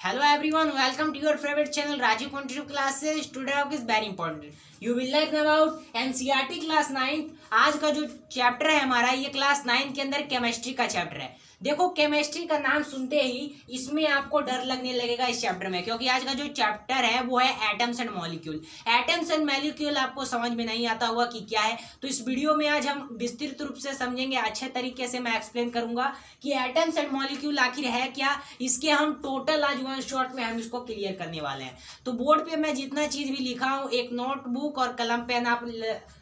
Hello everyone, welcome to your favorite channel Rajiv Quantitative Classes. Today topic is very important. You will learn about NCERT class 9। आज का जो chapter है हमारा, ये class 9 के अंदर केमिस्ट्री का चैप्टर है। देखो, केमिस्ट्री का नाम सुनते ही इसमें आपको डर लगने लगेगा इस चैप्टर में, क्योंकि आज का जो चैप्टर है वो है atoms and molecule. Atoms and molecule आपको समझ में नहीं आता हुआ कि क्या है, तो इस वीडियो में आज हम विस्तृत रूप से समझेंगे। अच्छे तरीके से मैं एक्सप्लेन करूंगा कि एटम्स एंड मॉलिक्यूल आखिर है क्या। इसके हम टोटल आज वन शॉट में हम इसको क्लियर करने वाले हैं। तो बोर्ड पे मैं जितना चीज भी लिखा हूँ, एक नोटबुक और कलम पेन आप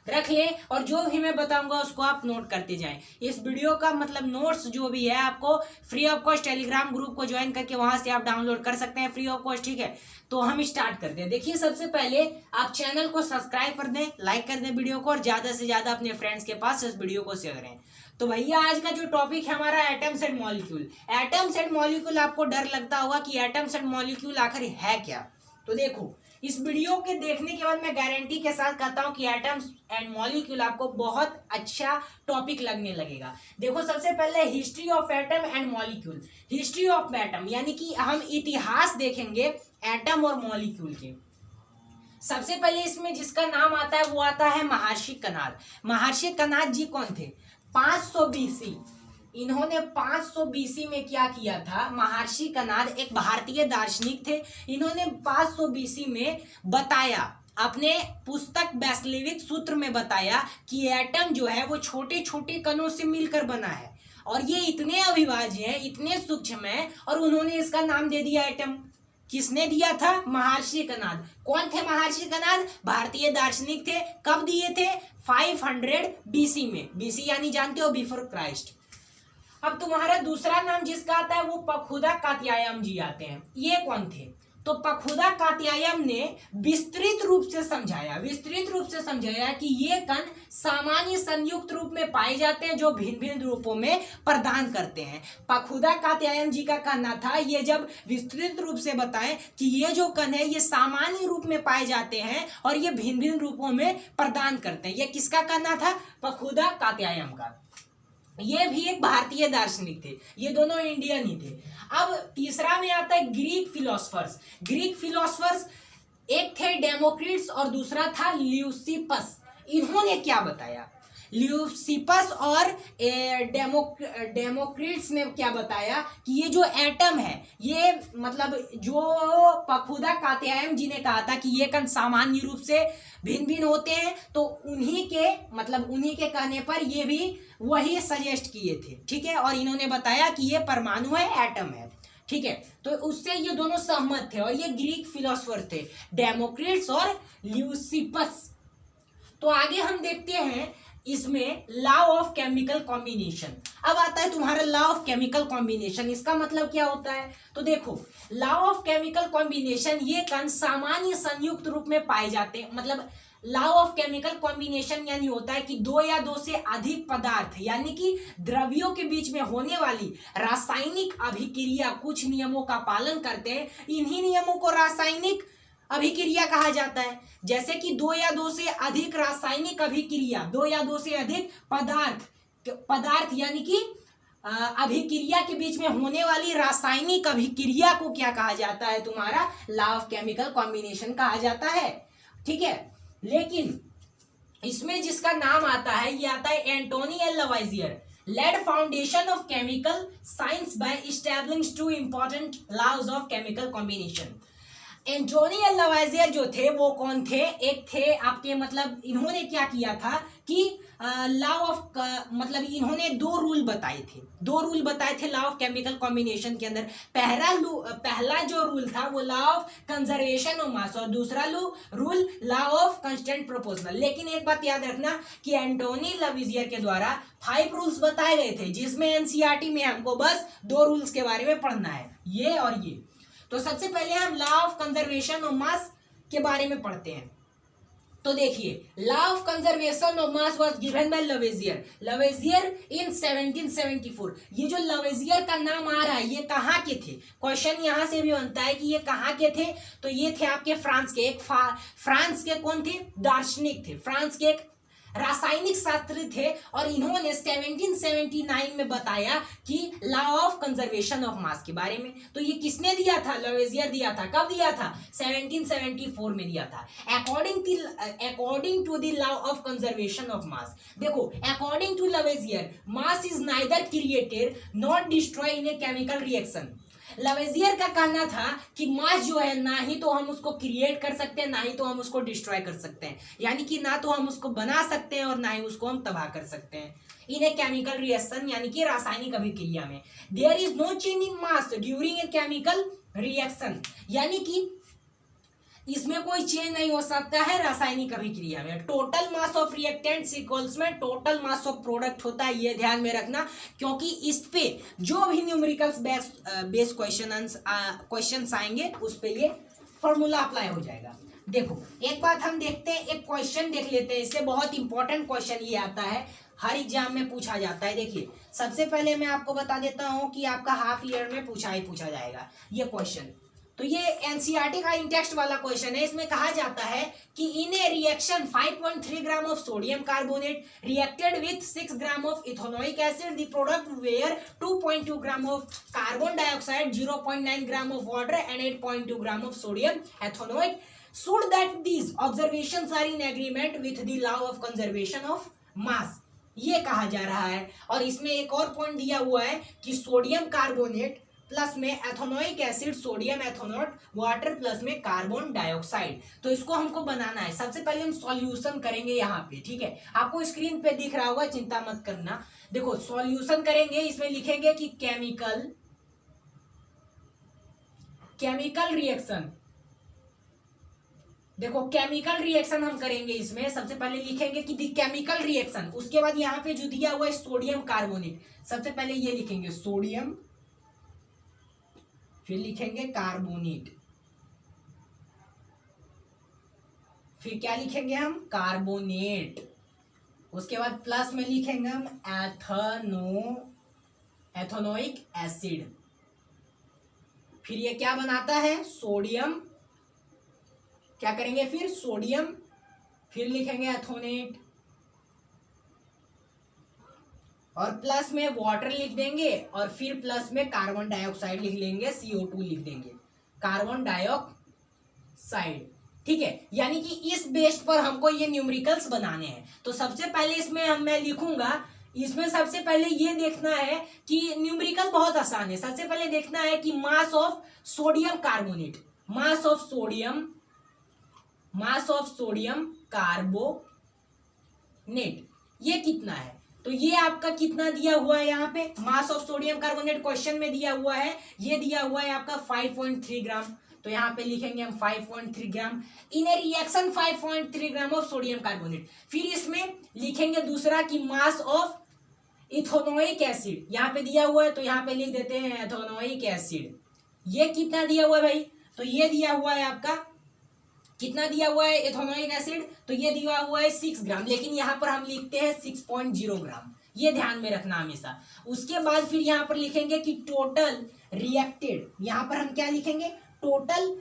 रख ले, और जो भी मैं बताऊंगा उसको आप नोट करते जाएं। इस वीडियो का मतलब नोट्स जो भी है आपको free of cost Telegram group को ज्वाइन करके वहां से आप डाउनलोड कर सकते हैं, फ्री ऑफ कॉस्ट। ठीक है, तो हम स्टार्ट करते हैं। देखिए, सबसे पहले आप चैनल को सब्सक्राइब कर दें, लाइक कर दें वीडियो को, और ज्यादा से ज्यादा अपने फ्रेंड्स के पास इस वीडियो को शेयर करें। तो भैया, आज का जो टॉपिक है हमारा atoms and molecule. Atoms and molecule आपको डर लगता होगा कि एटम्स एंड मॉलिक्यूल आखिर है क्या। तो देखो, इस वीडियो के देखने के बाद मैं गारंटी के साथ कहता हूं कि एटम्स एंड मॉलिक्यूल आपको बहुत अच्छा टॉपिक लगने लगेगा। देखो, सबसे पहले history of atom and molecule. History of atom यानी कि हम इतिहास देखेंगे एटम और मॉलिक्यूल के। सबसे पहले इसमें जिसका नाम आता है वो आता है महर्षि कनाद। महर्षि कनाद जी कौन थे? 500 BC। इन्होंने 500 BC में क्या किया था? महर्षि कनाद एक भारतीय दार्शनिक थे। इन्होंने 500 BC में बताया, अपने पुस्तक वैश्लेविक सूत्र में बताया कि एटम जो है वो छोटे छोटे कणों से मिलकर बना है, और ये इतने अविभाज्य है, इतने सूक्ष्म है, और उन्होंने इसका नाम दे दिया एटम। किसने दिया था? महर्षि कनाद। कौन थे महर्षि कनाद? भारतीय दार्शनिक थे। कब दिए थे? 500 BC में। BC यानी जानते हो, बिफोर क्राइस्ट। अब तुम्हारा दूसरा नाम जिसका आता है वो पखुदा कात्यायन जी आते हैं। ये कौन थे? तो पखुदा कात्यायन ने विस्तृत रूप से समझाया कि ये कण सामान्य संयुक्त रूप में पाए जाते हैं, जो भिन्न भिन्न रूपों में प्रदान करते हैं। पखुदा कात्यायन जी का कहना था, ये जब विस्तृत रूप से बताएं कि ये जो कण है ये सामान्य रूप में पाए जाते हैं और ये भिन्न भिन्न रूपों में प्रदान करते हैं। ये किसका कहना था? पखुदा कात्यायन का। ये भी एक भारतीय दार्शनिक थे, ये दोनों इंडियन ही थे। अब तीसरा में आता है ग्रीक फिलोसफर्स। ग्रीक फिलोसफर्स एक थे डेमोक्रिट्स और दूसरा था ल्यूसिपस। इन्होंने क्या बताया? ल्यूसिपस और डेमोक्रिट्स ने क्या बताया कि ये जो एटम है, ये मतलब जो पखुदा कात्यायन जी ने कहा था कि ये कण सामान्य रूप से भिन्न भिन्न होते हैं, तो उन्हीं के कहने पर ये भी वही सजेस्ट किए थे। ठीक है, और इन्होंने बताया कि ये परमाणु है, एटम है। ठीक है, तो उससे ये दोनों सहमत थे, और ये ग्रीक फिलोसफर थे, डेमोक्रिट्स और ल्यूसिपस। तो आगे हम देखते हैं इसमें लॉ ऑफ केमिकल कॉम्बिनेशन। अब आता है तुम्हारा लॉ ऑफ केमिकल कॉम्बिनेशन। इसका मतलब क्या होता है? तो देखो, लॉ ऑफ केमिकल कॉम्बिनेशन, ये कण सामान्य संयुक्त रूप में पाए जाते हैं। मतलब लॉ ऑफ केमिकल कॉम्बिनेशन यानी होता है कि दो या दो से अधिक पदार्थ यानी कि द्रव्यों के बीच में होने वाली रासायनिक अभिक्रिया कुछ नियमों का पालन करते हैं। इन्हीं नियमों को रासायनिक अभिक्रिया कहा जाता है। जैसे कि दो या दो से अधिक रासायनिक अभिक्रिया, दो या दो से अधिक पदार्थ यानी कि अभिक्रिया के बीच में होने वाली रासायनिक अभिक्रिया को क्या कहा जाता है? तुम्हारा लॉ ऑफ केमिकल कॉम्बिनेशन कहा जाता है। ठीक है, लेकिन इसमें जिसका नाम आता है ये आता है Antoine L Lavoisier. Laid foundation of chemical science by establishing two important laws of chemical combination. Antoine L Lavoisier जो थे वो कौन थे? एक थे आपके, मतलब इन्होंने क्या किया था कि लॉ ऑफ इन्होंने दो रूल बताए थे लॉ ऑफ केमिकल कॉम्बिनेशन के अंदर। पहला जो रूल था वो लॉ ऑफ कंजर्वेशन ऑफ मास, और दूसरा rule law of constant proportional. लेकिन एक बात याद रखना कि एंटोनी लवाइजियर के द्वारा 5 रूल्स बताए गए थे, जिसमें एनसीईआरटी में हमको बस 2 रूल्स के बारे में पढ़ना है, ये और ये। तो सबसे पहले हम law of conservation of mass के बारे में पढ़ते हैं। तो देखिए, law of conservation of mass was given by Lavoisier in 1774। ये जो लवेजियर का नाम आ रहा है, ये कहाँ के थे? क्वेश्चन यहाँ से भी बनता है कि ये कहाँ के थे। तो ये थे आपके फ्रांस के। फ्रांस के कौन थे? दार्शनिक थे। फ्रांस के एक रासायनिक शास्त्री थे और इन्होंने 1779 में बताया कि law of conservation of mass के बारे में। तो ये किसने दिया था? लवेजियर दिया था। कब दिया था? 1774 में दिया था। According to the law of conservation of mass, देखो according to Lavoisier mass is neither created not destroy in a chemical reaction. Lavoisier का कहना था कि मास जो है ना ही तो हम उसको क्रिएट कर सकते हैं, ना ही तो हम उसको डिस्ट्रॉय कर सकते हैं, यानी कि ना तो हम उसको बना सकते हैं और ना ही उसको हम तबाह कर सकते हैं इन ए केमिकल रिएक्शन, यानी कि रासायनिक अभिक्रिया में। There is no change in mass during a chemical reaction, यानी कि इसमें कोई चेंज नहीं हो सकता है रासायनिक अभिक्रिया में। Total mass of reactants equals में टोटल मास ऑफ प्रोडक्ट होता है, ये ध्यान में रखना, क्योंकि इस पे जो भी न्यूमेरिकल्स बेस क्वेश्चंस आएंगे उस पे ये फॉर्मूला अप्लाई हो जाएगा। देखो एक बात हम देखते हैं, एक क्वेश्चन देख लेते हैं, इससे बहुत इंपॉर्टेंट क्वेश्चन ये आता है, हर एग्जाम में पूछा जाता है। देखिए सबसे पहले मैं आपको बता देता हूँ कि आपका हाफ ईयर में पूछा जाएगा ये क्वेश्चन। तो ये एनसीईआरटी का इंटेक्स्ट वाला क्वेश्चन है। इसमें कहा जाता है कि in a reaction 5.3 gram of sodium carbonate reacted with 6 gram of ethanoic acid, the product were 2.2 gram of carbon dioxide, 0.9 gram of water and 8.2 gram of sodium ethanoic. Should that these observations are in agreement with the law of conservation of mass, ये कहा जा रहा है। और इसमें एक और point दिया हुआ है कि सोडियम कार्बोनेट प्लस में ethanoic acid, sodium ethanoate, water plus में कार्बन डाइऑक्साइड। तो इसको हमको बनाना है। सबसे पहले हम सॉल्यूशन करेंगे यहाँ पे, ठीक है, आपको स्क्रीन पे दिख रहा होगा, चिंता मत करना। देखो सॉल्यूशन करेंगे, इसमें लिखेंगे कि केमिकल रिएक्शन। देखो केमिकल रिएक्शन हम करेंगे, इसमें सबसे पहले लिखेंगे कि दी केमिकल रिएक्शन, उसके बाद यहाँ पे जो दिया हुआ है सोडियम कार्बोनेट, सबसे पहले ये लिखेंगे सोडियम, फिर लिखेंगे कार्बोनेट, फिर क्या लिखेंगे हम? कार्बोनेट। उसके बाद प्लस में लिखेंगे हम एथेनोइक एसिड। फिर ये क्या बनाता है? सोडियम। क्या करेंगे फिर? सोडियम, फिर लिखेंगे एथेनोट और प्लस में वाटर लिख देंगे और फिर प्लस में कार्बन डाइऑक्साइड लिख लेंगे, CO2 लिख देंगे, कार्बन डाइऑक्साइड। ठीक है, यानी कि इस बेस पर हमको ये न्यूमेरिकल्स बनाने हैं। तो सबसे पहले इसमें मैं लिखूंगा, इसमें सबसे पहले ये देखना है कि न्यूमेरिकल बहुत आसान है। सबसे पहले देखना है कि mass of sodium carbonate, mass of sodium carbonate ये कितना है? तो ये आपका कितना दिया हुआ है यहाँ पे? Mass of sodium carbonate question में दिया हुआ है, ये दिया हुआ है आपका 5.3 ग्राम। तो यहाँ पे लिखेंगे हम 5.3 gram in a reaction 5.3 gram of sodium carbonate. फिर इसमें लिखेंगे दूसरा कि मास ऑफ इथेनोइक एसिड, यहाँ पे दिया हुआ है तो यहाँ पे लिख देते हैं एथेनोइक एसिड। ये कितना दिया हुआ है भाई? तो ये दिया हुआ है आपका, कितना दिया हुआ है एथेनोइक एसिड? तो ये दिया हुआ है 6 ग्राम, लेकिन यहाँ पर हम लिखते हैं 6.0 ग्राम, ये ध्यान में रखना हमेशा। उसके बाद फिर यहाँ पर लिखेंगे कि टोटल रिएक्टेड, यहाँ पर हम क्या लिखेंगे? Total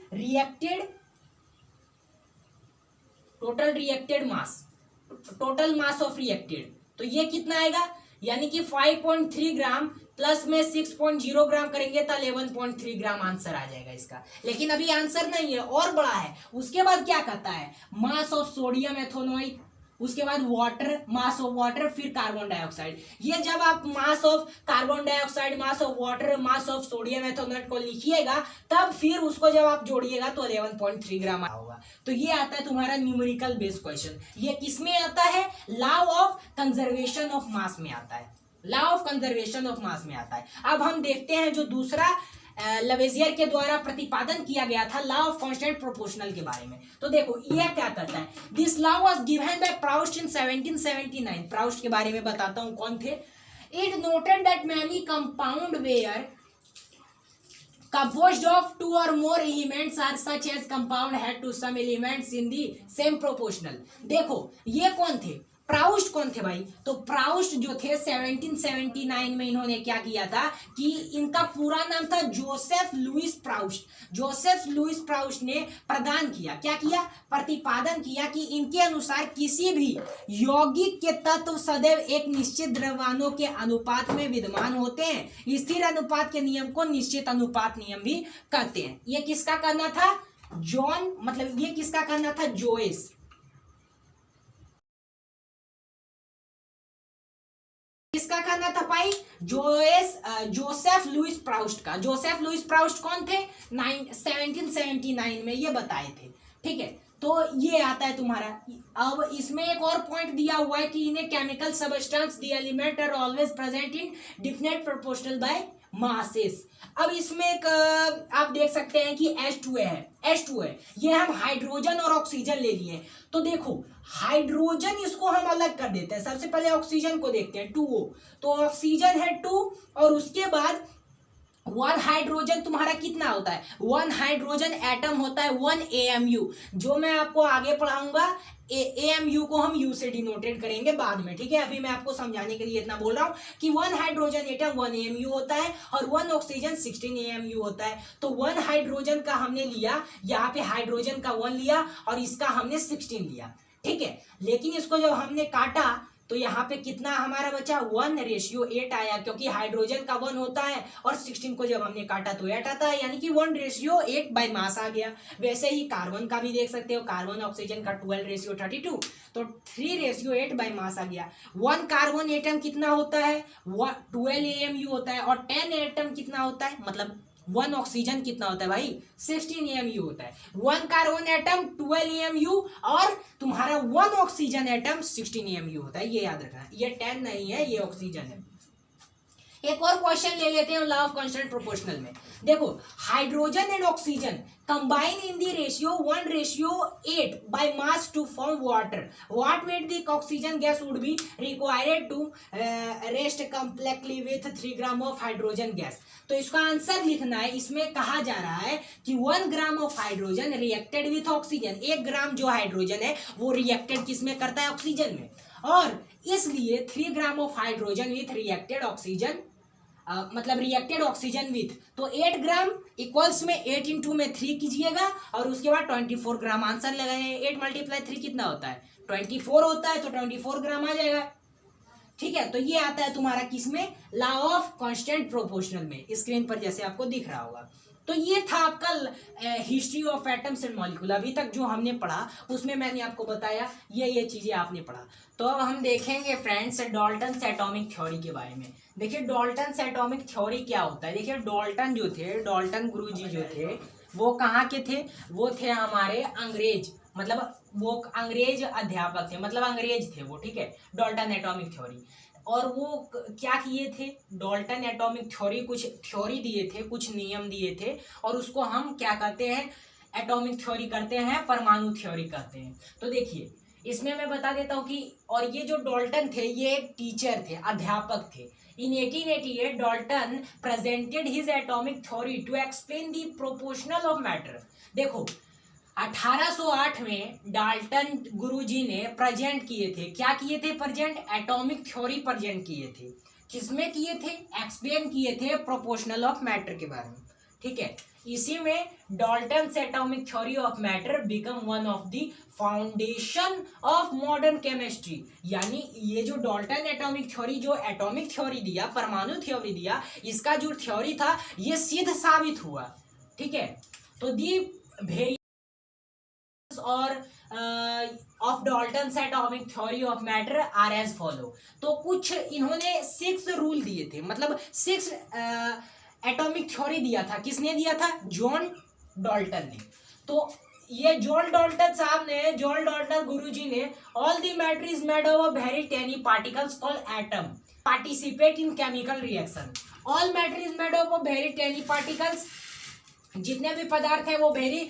reacted mass, total mass of reacted. तो ये कितना आएगा? यानी कि 5.3 ग्राम प्लस में 6.0 ग्राम करेंगे तो 11.3 ग्राम आंसर आ जाएगा इसका। लेकिन अभी आंसर नहीं है, और बड़ा है। उसके बाद क्या कहता है? मास ऑफ सोडियम एथेनोइक, उसके बाद वाटर, मास ऑफ वाटर, फिर कार्बन डाइऑक्साइड। ये जब आप mass of carbon dioxide, mass of water, mass of sodium ethanoic को लिखिएगा, तब फिर उसको जब आप जोड़िएगा तो 11.3 ग्राम होगा। तो ये आता है तुम्हारा न्यूमेरिकल बेस्ड क्वेश्चन। ये किसमें आता है? लॉ ऑफ कंजर्वेशन ऑफ मास में आता है, लॉ ऑफ कंजर्वेशन ऑफ मास में आता है। अब हम देखते हैं जो दूसरा लवेजियर के द्वारा प्रतिपादन किया गया था लॉ ऑफ कांस्टेंट प्रोपोर्शनल के बारे में। तो देखो ये क्या कहता है? This law was given by Proust in 1779। Proust के बारे में बताता हूं कौन थे। It noted that many compound were composed of 2 or more elements are such as compound had to some elements in the same proportional। देखो ये कौन थे? प्राउस्ट कौन थे भाई? तो प्राउस्ट जो थे 1779 में इन्होंने क्या किया था कि इनका पूरा नाम था Joseph Louis Proust. Joseph Louis Proust ने प्रदान किया, क्या किया? प्रतिपादन किया कि इनके अनुसार किसी भी यौगिक के तत्व सदैव एक निश्चित द्रव्याणु के अनुपात में विद्यमान होते हैं। स्थिर अनुपात के नियम को निश्चित अनुपात नियम भी कहते हैं। ये किसका कहना था? जॉन, मतलब ये किसका कहना था? जोइस। किसका कहना था भाई? जोसेफ लुइस प्राउस्ट का। जोसेफ लुइस प्राउस्ट कौन थे? 1779 में ये बताए थे। ठीक है, तो ये आता है तुम्हारा। अब इसमें एक और पॉइंट दिया हुआ है कि इन्हें chemical substance the element are always present in definite proportional by masses. अब इसमें एक आप देख सकते हैं कि H2A है, H2A ये हम हाइड्रोजन और ऑक्सीजन ले लिए। तो देखो हाइड्रोजन इसको हम अलग कर देते हैं। सबसे पहले ऑक्सीजन को देखते हैं, 2O। तो ऑक्सीजन है 2 और उसके बाद 1 हाइड्रोजन तुम्हारा कितना होता है? 1 हाइड्रोजन एटम होता है 1 AMU, जो मैं आपको आगे पढ़ाऊंगा। AMU को हम U से डिनोटेड करेंगे बाद में, ठीक है। अभी मैं आपको समझाने के लिए इतना बोल रहा हूँ कि 1 हाइड्रोजन एटम 1 AMU होता है और 1 ऑक्सीजन 16 AMU होता है। तो 1 हाइड्रोजन का हमने लिया, यहाँ पे हाइड्रोजन का 1 लिया और इसका हमने 16 लिया, ठीक है। लेकिन इसको जब हमने काटा तो यहाँ पे कितना हमारा बचा? 1:8 आया, क्योंकि हाइड्रोजन का 1 होता है और 16 को जब हमने काटा तो 8 आता है, यानी कि 1:8 बाय मास आ गया। वैसे ही कार्बन का भी देख सकते हो, कार्बन ऑक्सीजन का 12:32, तो 3:8 बाय मास आ गया। 1 कार्बन एटम कितना होता है? 12 AMU होता है। और 10 एटम कितना होता है? मतलब 1 ऑक्सीजन कितना होता है भाई? 16 AMU होता है। 1 कार्बन एटम 12 AMU और तुम्हारा 1 ऑक्सीजन एटम 16 AMU होता है, ये याद रखना। ये 10 नहीं है, ये ऑक्सीजन है। एक और क्वेश्चन ले लेते हैं लॉ ऑफ कांस्टेंट प्रोपोर्शनल में। देखो hydrogen and oxygen combine in the ratio 1:8 by mass to form water. What weight the oxygen gas would be required to react completely with 3 gram of hydrogen gas. तो इसका answer लिखना है। इसमें कहा जा रहा है कि 1 ग्राम of hydrogen reacted with oxygen, 1 ग्राम जो हाइड्रोजन है वो रिएक्टेड किसमें करता है? ऑक्सीजन में। और इसलिए 3 gram of hydrogen with reacted oxygen, मतलब रिएक्टेड ऑक्सीजन विथ, तो 8 ग्राम इक्वल्स में 8 इंटू में 3 कीजिएगा और उसके बाद 24 ग्राम आंसर लगाए। 8 × 3 कितना होता है? 24 होता है, तो 24 ग्राम आ जाएगा, ठीक है। तो ये आता है तुम्हारा किसमें? लॉ ऑफ कांस्टेंट प्रोपोर्शनल में, स्क्रीन पर जैसे आपको दिख रहा होगा। तो ये था आपका history of atoms and molecule. अभी तक जो हमने पढ़ा उसमें मैंने आपको बताया ये चीजें आपने पढ़ा। तो अब हम देखेंगे फ्रेंड्स डाल्टन्स एटॉमिक थ्योरी के बारे में। देखिए डाल्टन्स एटॉमिक थ्योरी क्या होता है। देखिए डाल्टन जो थे, डाल्टन गुरुजी जो थे, वो कहाँ के थे? वो थे हमारे अंग्रेज, मतलब वो अंग्रेज अध्यापक थे, मतलब अंग्रेज थे वो, ठीक है। डाल्टन एटॉमिक थ्योरी, और वो क्या किए थे? डाल्टन एटॉमिक थ्योरी, कुछ थ्योरी दिए थे, कुछ नियम दिए थे, और उसको हम क्या कहते हैं? एटॉमिक थ्योरी करते हैं, परमाणु थ्योरी कहते हैं। तो देखिए इसमें मैं बता देता हूँ कि, और ये जो डाल्टन थे ये एक टीचर थे, अध्यापक थे। In 1888 Dalton presented his atomic theory to explain the proportional of matter. देखो 1808 में डाल्टन गुरुजी ने प्रेजेंट किए थे, क्या किए थे? प्रेजेंट एटॉमिक थ्योरी प्रेजेंट किए थे। किसमें किए थे? एक्सप्लेन किए थे प्रोपोर्शनल ऑफ मैटर के बारे में, ठीक है। इसी में Dalton's atomic theory of matter become one of the foundation of modern chemistry. यानी ये जो डाल्टन एटॉमिक थ्योरी, जो एटॉमिक थ्योरी दिया, परमाणु थ्योरी दिया, इसका जो थ्योरी था ये सिद्ध साबित हुआ, ठीक है। तो दी और of Dalton's atomic theory of matter are as follow. तो कुछ इन्होंने 6 रूल दिए थे, मतलब 6 एटॉमिक थ्योरी दिया था। किसने दिया था? जॉन डाल्टन ने। तो ये जॉन डाल्टन साहब ने, जॉन डाल्टन गुरुजी ने, all the matter is made of very tiny particles called atom participate in chemical reaction. All matter is made of very tiny particles, जितने भी पदार्थ है वो वेरी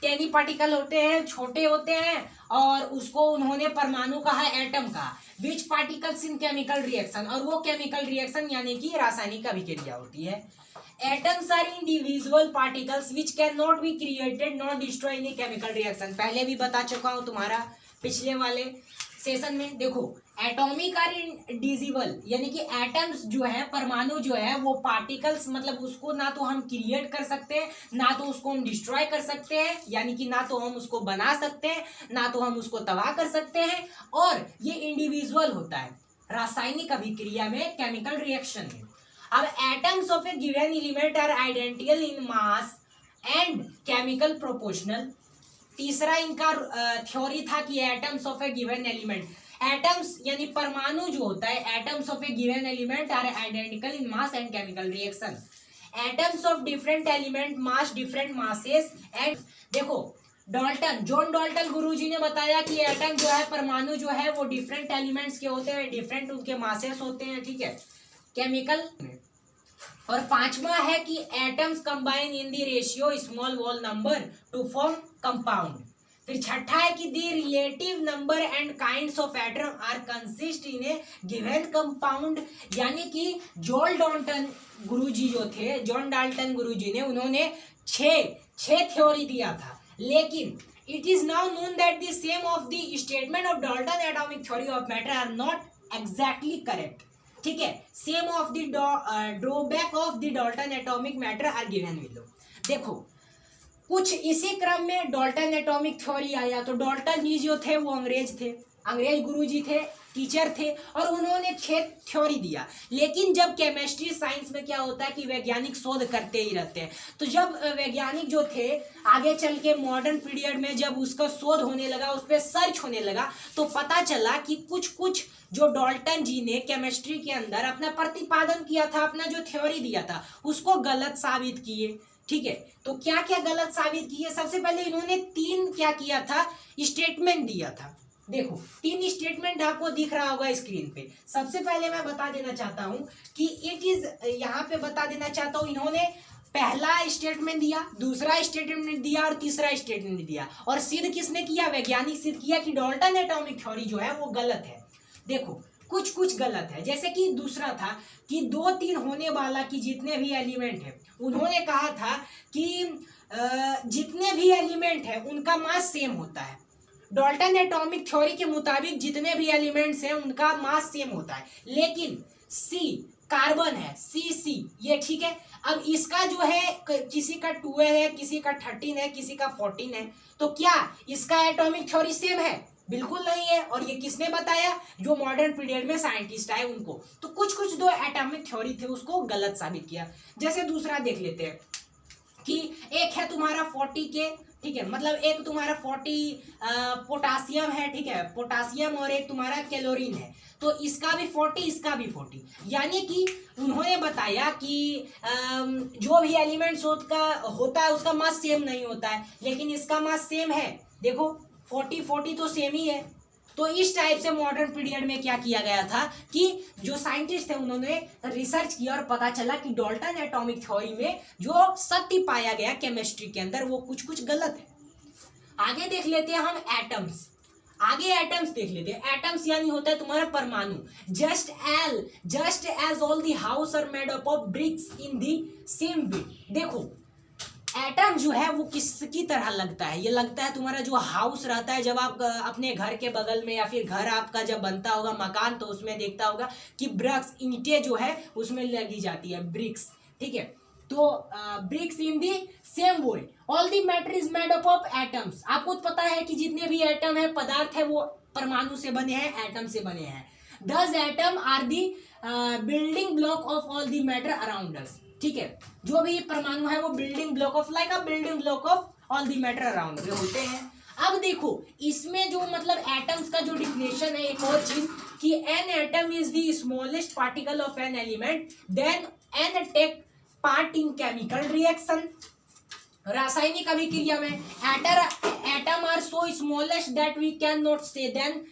टेनी पार्टिकल होते हैं, छोटे होते हैं, और उसको उन्होंने परमाणु कहा, एटम का। विच पार्टिकल्स इन केमिकल रिएक्शन, और वो केमिकल रिएक्शन यानी कि रासायनिक अभिक्रिया होती है। Atoms are individual particles which can not be created not destroy in chemical reaction. पहले भी बता चुका हूँ तुम्हारा पिछले वाले सेशन में देखो, एटॉमिक आर इंडिविजुअल, यानी कि एटम्स जो है, परमाणु जो है वो पार्टिकल्स, मतलब उसको ना तो हम क्रिएट कर सकते हैं, ना तो उसको हम डिस्ट्रॉय कर सकते हैं, यानी कि ना तो हम उसको बना सकते हैं, ना तो हम उसको तबाह कर सकते हैं, और ये इंडिविजुअल होता है रासायनिक अभिक्रिया में, केमिकल रिएक्शन में। अब atoms of a given element are identical in mass and chemical proportional. तीसरा इनका थ्योरी था कि atoms of a given element, atoms यानी परमाणु जो होता है, atoms of a given element are identical in mass and chemical reaction. Atoms of different element mass different masses and, देखो डॉल्टन, जॉन डॉल्टन गुरुजी ने बताया कि एटम जो है, परमाणु जो है वो डिफरेंट एलिमेंट्स के होते हैं, डिफरेंट उनके मासेस होते हैं, ठीक है, केमिकल। और पांचवा है कि atoms combine in the ratio small whole number to form compound. फिर छठा है कि the relative number and kinds of atom are consist in a given compound, यानी कि जॉन डाल्टन गुरुजी जो थे, जॉन डाल्टन गुरुजी ने, उन्होंने छह थ्योरी दिया था, लेकिन it is now known that the same of the statement of Dalton atomic theory of matter are not exactly correct, ठीक है। Same of the drawback of the Dalton atomic matter are given below. देखो कुछ इसी क्रम में Dalton atomic theory आया, तो Dalton जी जो थे वो अंग्रेज थे, अंग्रेज गुरुजी थे, टीचर थे, और उन्होंने 6 थ्योरी दिया। लेकिन जब केमिस्ट्री साइंस में क्या होता है कि वैज्ञानिक शोध करते ही रहते हैं, तो जब वैज्ञानिक जो थे आगे चल के मॉडर्न पीरियड में जब उसका शोध होने लगा, उस पर सर्च होने लगा, तो पता चला कि कुछ जो डाल्टन जी ने केमिस्ट्री के अंदर अपना प्रतिपादन किया था, अपना जो थ्योरी दिया था, उसको गलत साबित किए, ठीक है। तो क्या क्या गलत साबित किए? सबसे पहले इन्होंने 3 क्या किया था, स्टेटमेंट दिया था। देखो 3 स्टेटमेंट आपको दिख रहा होगा स्क्रीन पे। सबसे पहले मैं बता देना चाहता हूं कि इट इज, यहाँ पे बता देना चाहता हूं, इन्होंने पहला स्टेटमेंट दिया, दूसरा स्टेटमेंट दिया और तीसरा स्टेटमेंट दिया, और सिद्ध किसने किया? वैज्ञानिक सिद्ध किया कि डाल्टन एटॉमिक थ्योरी जो है वो गलत है। देखो कुछ गलत है, जैसे कि दूसरा था कि 2-3 होने वाला कि जितने भी एलिमेंट है, उन्होंने कहा था कि जितने भी एलिमेंट है उनका मास सेम होता है। डाल्टन एटॉमिक थ्योरी के मुताबिक जितने भी एलिमेंट्स हैं उनका मास सेम होता है, लेकिन सी कार्बन है, सी ये ठीक है। अब इसका जो है किसी का 12 है, किसी का 13 है, किसी का 14 है, तो क्या इसका एटॉमिक थ्योरी सेम है? बिल्कुल नहीं है। और ये किसने बताया? जो मॉडर्न पीरियड में साइंटिस्ट आए उनको। तो कुछ दो एटॉमिक थ्योरी थे उसको गलत साबित किया। जैसे दूसरा देख लेते हैं कि एक है तुम्हारा 40 के, ठीक है, मतलब एक तुम्हारा 40 पोटासियम है, ठीक है, पोटासियम, और एक तुम्हारा कैलोरीन है, तो इसका भी 40, इसका भी 40, यानी कि उन्होंने बताया कि जो भी एलिमेंट्स होता है उसका मास सेम नहीं होता है, लेकिन इसका मास सेम है। देखो 40 तो सेम ही है। तो इस टाइप से मॉडर्न पीरियड में क्या किया गया था कि जो साइंटिस्ट थे उन्होंने रिसर्च किया और पता चला कि डाल्टन एटॉमिक थ्योरी में जो सत्य पाया गया केमिस्ट्री के अंदर वो कुछ गलत है। आगे देख लेते हैं हम एटम्स। आगे एटम्स देख लेते हैं। एटम्स यानी होता है तुम्हारा परमाणु। Just as all the house are made up of bricks in the same way. देखो एटम जो है वो किसकी तरह लगता है? ये लगता है तुम्हारा जो हाउस रहता है, जब आप अपने घर के बगल में या फिर घर आपका जब बनता होगा मकान, तो उसमें देखता होगा कि ब्रिक्स, ईंटें जो है उसमें लगी जाती है, ब्रिक्स, ठीक है। तो BRICS in the same way all the matter is made up of atoms. आपको पता है कि जितने भी एटम है, पदार्थ है, वो परमाणु से बने हैं, एटम से बने हैं। Thus atom are the building block of all the matter around us, ठीक है। जो भी परमाणु है वो building block of, like a building block of all the matter around में होते हैं। अब देखो इसमें जो मतलब एटम्स का जो डिफिनेशन है, एक और चीज कि an atom is the smallest particle of an element, then an take part in chemical reaction. रासायनिक अभिक्रिया में atom are so smallest that we can not see them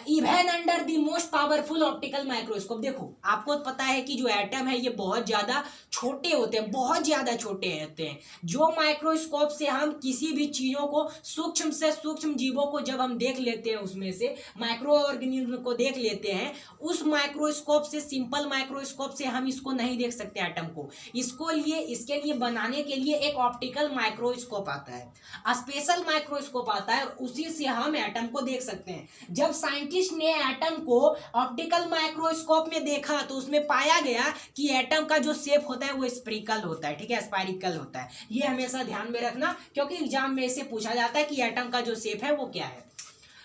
even under the most powerful optical microscope. देखो आपको पता है कि जो atom है ये बहुत ज्यादा छोटे होते हैं, बहुत ज्यादा छोटे होते हैं। जो माइक्रोस्कोप से हम किसी भी चीजों को, सूक्ष्म से सूक्ष्म जीवों को जब हम देख लेते हैं, उसमें से माइक्रो ऑर्गेनिज्म को देख लेते हैं, उस माइक्रोस्कोप से, सिंपल माइक्रोस्कोप से हम इसको नहीं देख सकते एटम को। इसके लिए बनाने के लिए एक ऑप्टिकल माइक्रोस्कोप आता है, स्पेशल माइक्रोस्कोप आता है, उसी से हम एटम को देख सकते हैं। जब जब साइंटिस्ट ने एटम को ऑप्टिकल माइक्रोस्कोप में देखा तो उसमें पाया गया कि एटम का जो शेप होता है वो स्फेरिकल होता है, ठीक है, स्फेरिकल होता है। ये हमेशा ध्यान में रखना क्योंकि एग्जाम में इसे पूछा जाता है कि एटम का जो शेप है वो क्या है।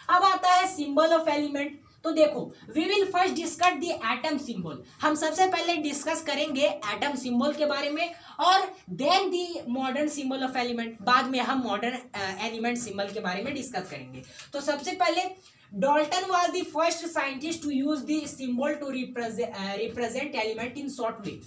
अब आता है सिंबल ऑफ एलिमेंट। तो देखो, we will first discuss the atom symbol. हम सबसे पहले डिस्कस करेंगे एटम सिंबल के बारे में और then the modern symbol of element. बाद में हम मॉडर्न एलिमेंट सिंबल के बारे में डिस्कस करेंगे। तो सबसे पहले Dalton was the first scientist to use the symbol to represent element in short way.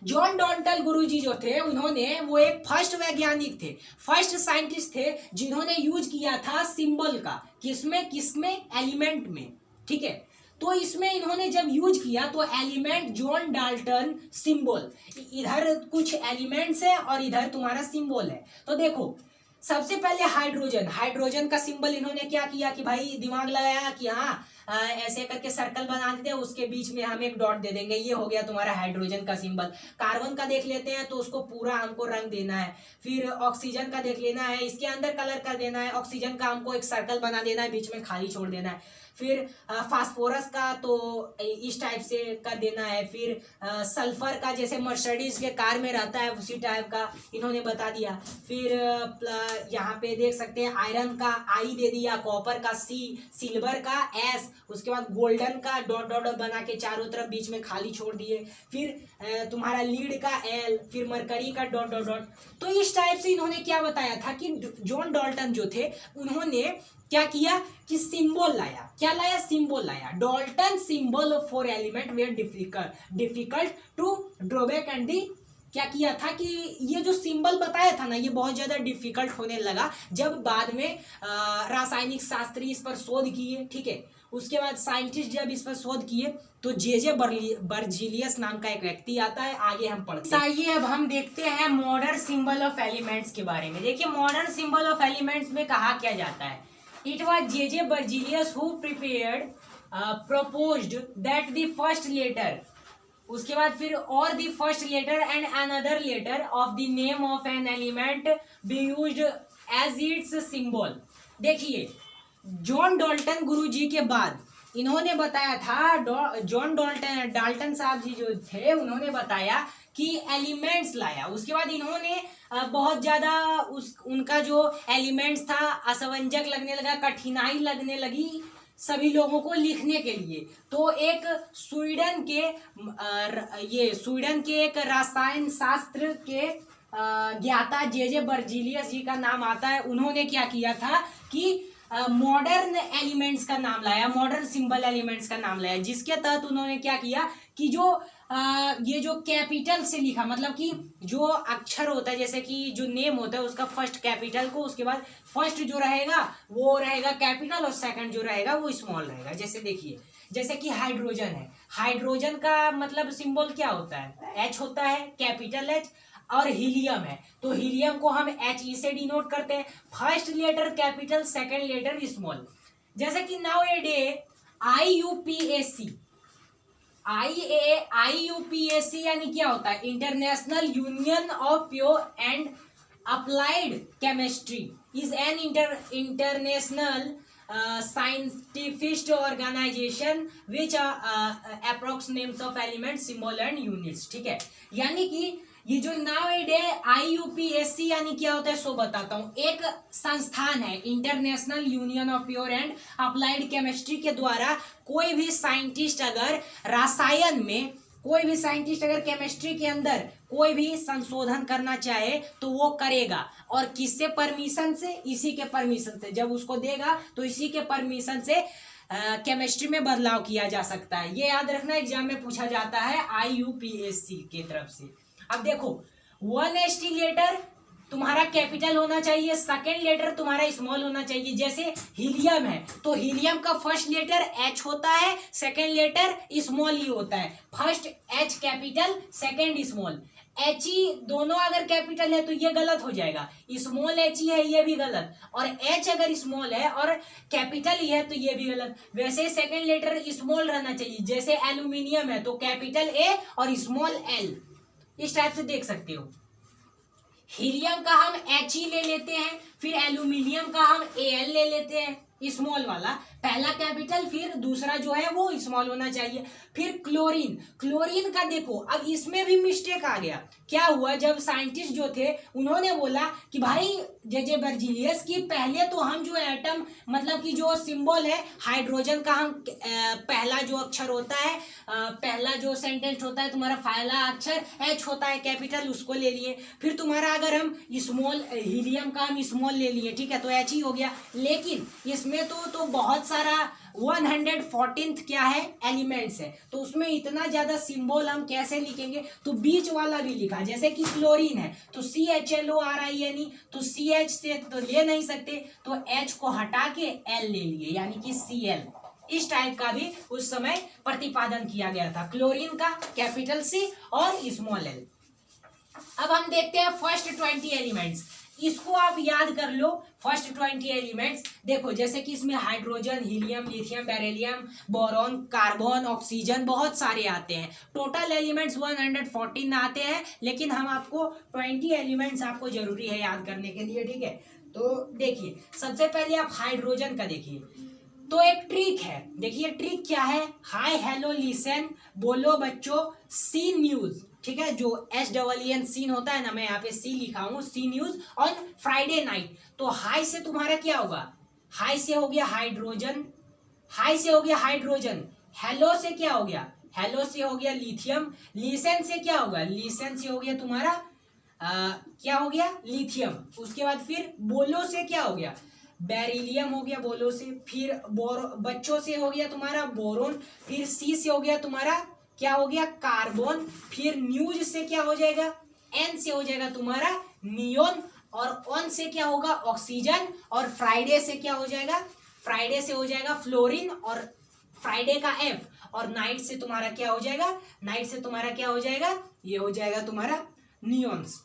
John Dalton गुरुजी जो थे उन्होंने वो एक फर्स्ट वैज्ञानिक थे, फर्स्ट साइंटिस्ट थे जिन्होंने यूज किया था सिंबल का। किसमें एलिमेंट में, ठीक है। तो इसमें इन्होंने जब यूज किया तो एलिमेंट जॉन डाल्टन सिंबल, इधर कुछ एलिमेंट्स है और इधर तुम्हारा सिंबल है। तो देखो सबसे पहले हाइड्रोजन का सिंबल इन्होंने क्या किया कि भाई दिमाग लगाया कि हाँ ऐसे करके सर्कल बना देते हैं, उसके बीच में हम एक डॉट दे देंगे, ये हो गया तुम्हारा हाइड्रोजन का सिंबल। कार्बन का देख लेते हैं तो उसको पूरा हमको रंग देना है। फिर ऑक्सीजन का देख लेना है, इसके अंदर कलर कर देना है। ऑक्सीजन का हमको एक सर्कल बना देना है, बीच में खाली छोड़ देना है। फिर फास्फोरस का तो इस टाइप से कर देना है। फिर सल्फर का जैसे मर्सिडीज के कार में रहता है उसी टाइप का इन्होंने बता दिया। फिर यहाँ पे देख सकते हैं आयरन का आई दे दिया, कॉपर का सी, सिल्वर का एस, उसके बाद गोल्डन का डॉट डॉट बना के चारों तरफ बीच में खाली छोड़ दिए। फिर तुम्हारा लीड का एल, फिर मरकरी का डॉट डॉट डॉट। तो इस टाइप से इन्होंने क्या बताया था कि जॉन डाल्टन जो थे उन्होंने क्या किया कि सिंबल लाया। क्या लाया? सिंबल लाया। Dalton symbol for element were difficult to drawback and the क्या किया था कि ये जो सिंबल बताया था ना ये बहुत ज्यादा डिफिकल्ट होने लगा जब बाद में रासायनिक शास्त्री इस पर शोध किए, ठीक है। उसके बाद साइंटिस्ट जब इस पर शोध किए तो जे बर्जीलियस नाम का एक व्यक्ति आता है। आगे हम पढ़ते हैं। आइए अब हम देखते हैं मॉडर्न सिंबल ऑफ एलिमेंट्स के बारे में। देखिए मॉडर्न सिंबल ऑफ एलिमेंट्स में कहा क्या जाता है, it was J Berzelius who prepared proposed that the first letter, उसके बाद फिर और the first letter and another letter of the name of an element be used as its symbol। देखिए जॉन डाल्टन गुरुजी के बाद इन्होंने बताया था, जॉन डाल्टन साहब जी जो थे उन्होंने बताया कि एलिमेंट्स लाया। उसके बाद इन्होंने बहुत ज़्यादा उनका जो एलिमेंट्स था असमंजस लगने लगा, कठिनाई लगने लगी सभी लोगों को लिखने के लिए। तो एक स्वीडन के एक रसायन शास्त्र के ज्ञाता जे बर्जीलियस जी का नाम आता है। उन्होंने क्या किया था कि मॉडर्न एलिमेंट्स का नाम लाया, मॉडर्न सिंबल एलिमेंट्स का नाम लाया, जिसके तहत उन्होंने क्या किया कि जो ये जो कैपिटल से लिखा, मतलब कि जो अक्षर होता है जैसे कि जो नेम होता है उसका फर्स्ट कैपिटल को, उसके बाद फर्स्ट जो रहेगा वो रहेगा कैपिटल और सेकंड जो रहेगा वो स्मॉल रहेगा। जैसे देखिए जैसे कि हाइड्रोजन है, हाइड्रोजन का मतलब सिंबल क्या होता है, एच होता है, कैपिटल एच। और हीलियम है तो हीलियम को हम एच ई से डिनोट करते हैं, first letter capital second letter small. जैसे कि नाउ ए डे IUPAC यानी क्या होता है, international union of pure and applied chemistry is an international scientific organization which approx names of elements, symbol and units, ठीक है। यानी कि ये जो नाउ ए डे IUPAC यानी क्या होता है सो बताता हूँ। एक संस्थान है international union of pure and applied chemistry के द्वारा कोई भी साइंटिस्ट अगर रसायन में, कोई भी साइंटिस्ट अगर केमिस्ट्री के अंदर कोई भी संशोधन करना चाहे तो वो करेगा। और किससे परमिशन से? इसी के परमिशन से। जब उसको देगा तो इसी के परमिशन से केमिस्ट्री में बदलाव किया जा सकता है। ये याद रखना, एग्जाम में पूछा जाता है IUPAC की तरफ से। अब देखो 1st लेटर तुम्हारा कैपिटल होना चाहिए, सेकंड लेटर तुम्हारा स्मॉल होना चाहिए। जैसे हीलियम है तो हीलियम का फर्स्ट लेटर एच होता है, सेकंड लेटर स्मॉल ही होता है। First H capital, second small. H E दोनों अगर कैपिटल है तो ये गलत हो जाएगा, स्मॉल एच ई है ये भी गलत, और एच अगर स्मॉल है और कैपिटल ही है तो ये भी गलत। वैसे सेकंड लेटर स्मॉल रहना चाहिए। जैसे एल्यूमिनियम है तो कैपिटल ए और स्मॉल एल, इस टाइप से देख सकते हो। हीलियम का हम एच ई ले लेते हैं, फिर एल्यूमिनियम का हम AL ले लेते हैं, स्मॉल वाला, पहला कैपिटल फिर दूसरा जो है वो स्मॉल होना चाहिए। फिर क्लोरीन, क्लोरीन का देखो अब इसमें भी मिस्टेक आ गया। क्या हुआ, जब साइंटिस्ट जो थे उन्होंने बोला कि भाई जे बर्जीलियस की पहले तो हम जो एटम मतलब कि जो सिंबल है हाइड्रोजन का, हम पहला जो अक्षर होता है, पहला जो सेंटेंस होता है तुम्हारा, पहला अक्षर एच होता है कैपिटल, उसको ले लिए। फिर तुम्हारा अगर हम स्मॉल हीलियम का हम स्मॉल ले लिए, ठीक है, तो एच ही हो गया। लेकिन इसमें तो बहुत सारा 114th क्या है एलिमेंट्स है, तो उसमें इतना ज्यादा सिंबल हम कैसे लिखेंगे, तो बीच वाला भी लिखा। जैसे कि क्लोरीन है तो CHLORINE, तो CH से तो ले नहीं सकते, तो H को हटा के L ले लिए, यानी कि Cl। इस टाइप का भी उस समय प्रतिपादन किया गया था क्लोरीन का, कैपिटल C और स्मॉल l। अब हम देखते हैं फर्स्ट 20 एलिमेंट्स, इसको आप याद कर लो। फर्स्ट 20 एलिमेंट्स देखो, जैसे कि इसमें hydrogen, helium, lithium, beryllium, boron, carbon, oxygen, बहुत सारे आते हैं। टोटल एलिमेंट्स 114 आते हैं, लेकिन हम आपको 20 एलिमेंट्स आपको जरूरी है याद करने के लिए, ठीक है। तो देखिए सबसे पहले आप हाइड्रोजन का देखिए, तो एक ट्रिक है, देखिए ट्रिक क्या है। हाय हेलो लिसन, बोलो बच्चों, सी न्यूज, ठीक है, जो SEEN सीन होता है ना, मैं यहाँ पे सी लिखा हूँ, सी न्यूज ऑन फ्राइडे नाइट। तो हाई से तुम्हारा क्या होगा, हाई से हो गया हाइड्रोजन, हाई से हो गया हाइड्रोजन। हेलो से क्या हो गया, हेलो से हो गया लिथियम। लिसन से क्या होगा, लिसन से हो गया तुम्हारा क्या हो गया, लिथियम। उसके बाद फिर बोलो से क्या हो गया, बेरिलियम हो गया बोलो से। फिर बच्चों से हो गया तुम्हारा बोरोन। फिर सी से हो गया तुम्हारा क्या हो गया, कार्बन। फिर न्यूज से क्या हो जाएगा, एन से हो जाएगा तुम्हारा नियोन। और ऑन से क्या होगा, ऑक्सीजन। और फ्राइडे से क्या हो जाएगा, फ्राइडे से हो जाएगा फ्लोरीन। और फ्राइडे का एफ। और नाइट से तुम्हारा क्या हो जाएगा, नाइट से तुम्हारा क्या हो जाएगा, ये हो जाएगा तुम्हारा नियोन्स।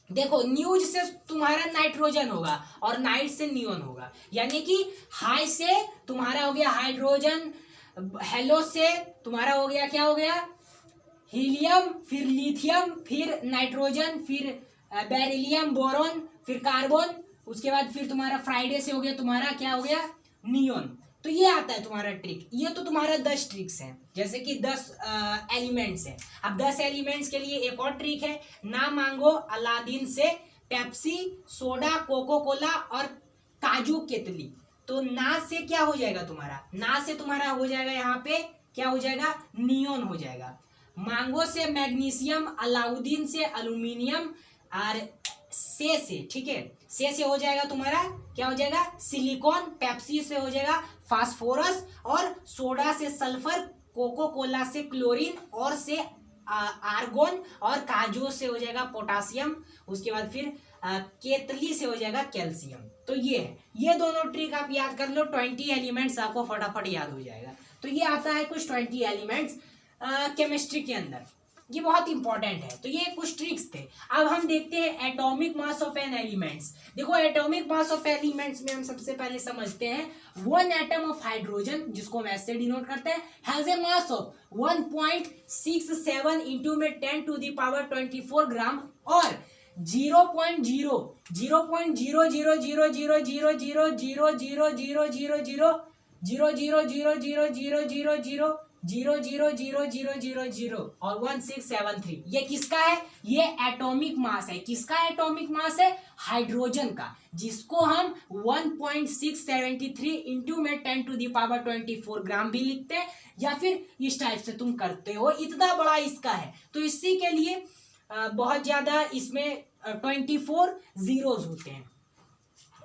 देखो न्यूज से तुम्हारा नाइट्रोजन होगा और नाइट से नियोन होगा, यानी कि हाई से तुम्हारा हो गया हाइड्रोजन, हेलो से तुम्हारा हो गया क्या हो गया, हीलियम, फिर लिथियम, फिर नाइट्रोजन, फिर बेरिलियम, बोरॉन, फिर कार्बन। उसके बाद फिर तुम्हारा फ्राइडे से हो गया तुम्हारा क्या हो गया, नियोन। तो ये आता है तुम्हारा ट्रिक। ये तो तुम्हारा 10 ट्रिक्स हैं, जैसे कि 10 एलिमेंट्स हैं। अब 10 एलिमेंट्स के लिए एक और ट्रिक है, ना मांगो अलादीन से पेप्सी, सोडा, कोको कोला और काजू केतली। तो ना से क्या हो जाएगा तुम्हारा, ना से तुम्हारा हो जाएगा यहाँ पे क्या हो जाएगा, नियोन हो जाएगा। मांगो से मैग्नीशियम, अलाउद्दीन से एल्यूमिनियम, और से ठीक है, से हो जाएगा तुम्हारा क्या हो जाएगा, सिलिकॉन। पेप्सी से हो जाएगा फास्फोरस, और सोडा से सल्फर, कोको कोला से क्लोरीन, और से आर्गोन, और काजू से हो जाएगा पोटासियम। उसके बाद फिर केतली से हो जाएगा कैल्शियम। तो ये है, ये दोनों ट्रिक आप याद कर लो, 20 एलिमेंट्स आपको फटाफट याद हो जाएगा। तो ये आता है कुछ 20 एलिमेंट्स केमिस्ट्री के अंदर, ये बहुत इंपॉर्टेंट है। तो ये कुछ ट्रिक्स थे। अब हम देखते हैं atomic mass of an elements. देखो एटॉमिक मास ऑफ एलिमेंट्स में हम सबसे पहले समझते हैं, वन एटम ऑफ हाइड्रोजन, जिसको हम एस से डिनोट करते हैं, has a mass of 1.67 into में 10⁻24 ग्राम, और 0.0000000000000000 और 1673 ये किसका है, ये एटॉमिक मास है। किसका एटॉमिक मास है, हाइड्रोजन का, जिसको हम 1.673 इंटू में 10⁻24 ग्राम भी लिखते हैं, या फिर इस टाइप से तुम करते हो, इतना बड़ा इसका है। तो इसी के लिए बहुत ज्यादा इसमें 24 जीरोस होते हैं।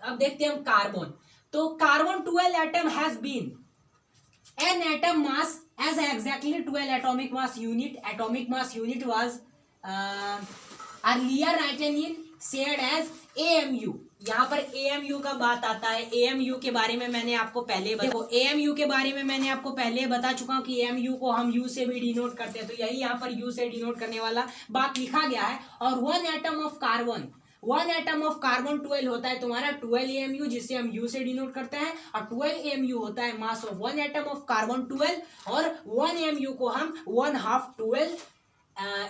अब देखते हैं हम कार्बन। तो carbon 12 atom has been an atom mass as exactly 12 atomic mass unit. Atomic mass unit was earlier written in said as AMU. यहाँ पर AMU का बात आता है। AMU के बारे में मैंने आपको पहले देखो AMU के बारे में मैंने आपको पहले बता चुका हूँ कि AMU को हम U से भी डिनोट करते हैं, तो यही यहाँ पर U से डिनोट करने वाला बात लिखा गया है। और one atom of carbon, one atom of carbon 12 होता है तुम्हारा 12 AMU, जिसे हम U से डिनोट करते हैं। और 12 AMU होता है mass of one atom of carbon 12, और 1 AMU को हम 1/2 12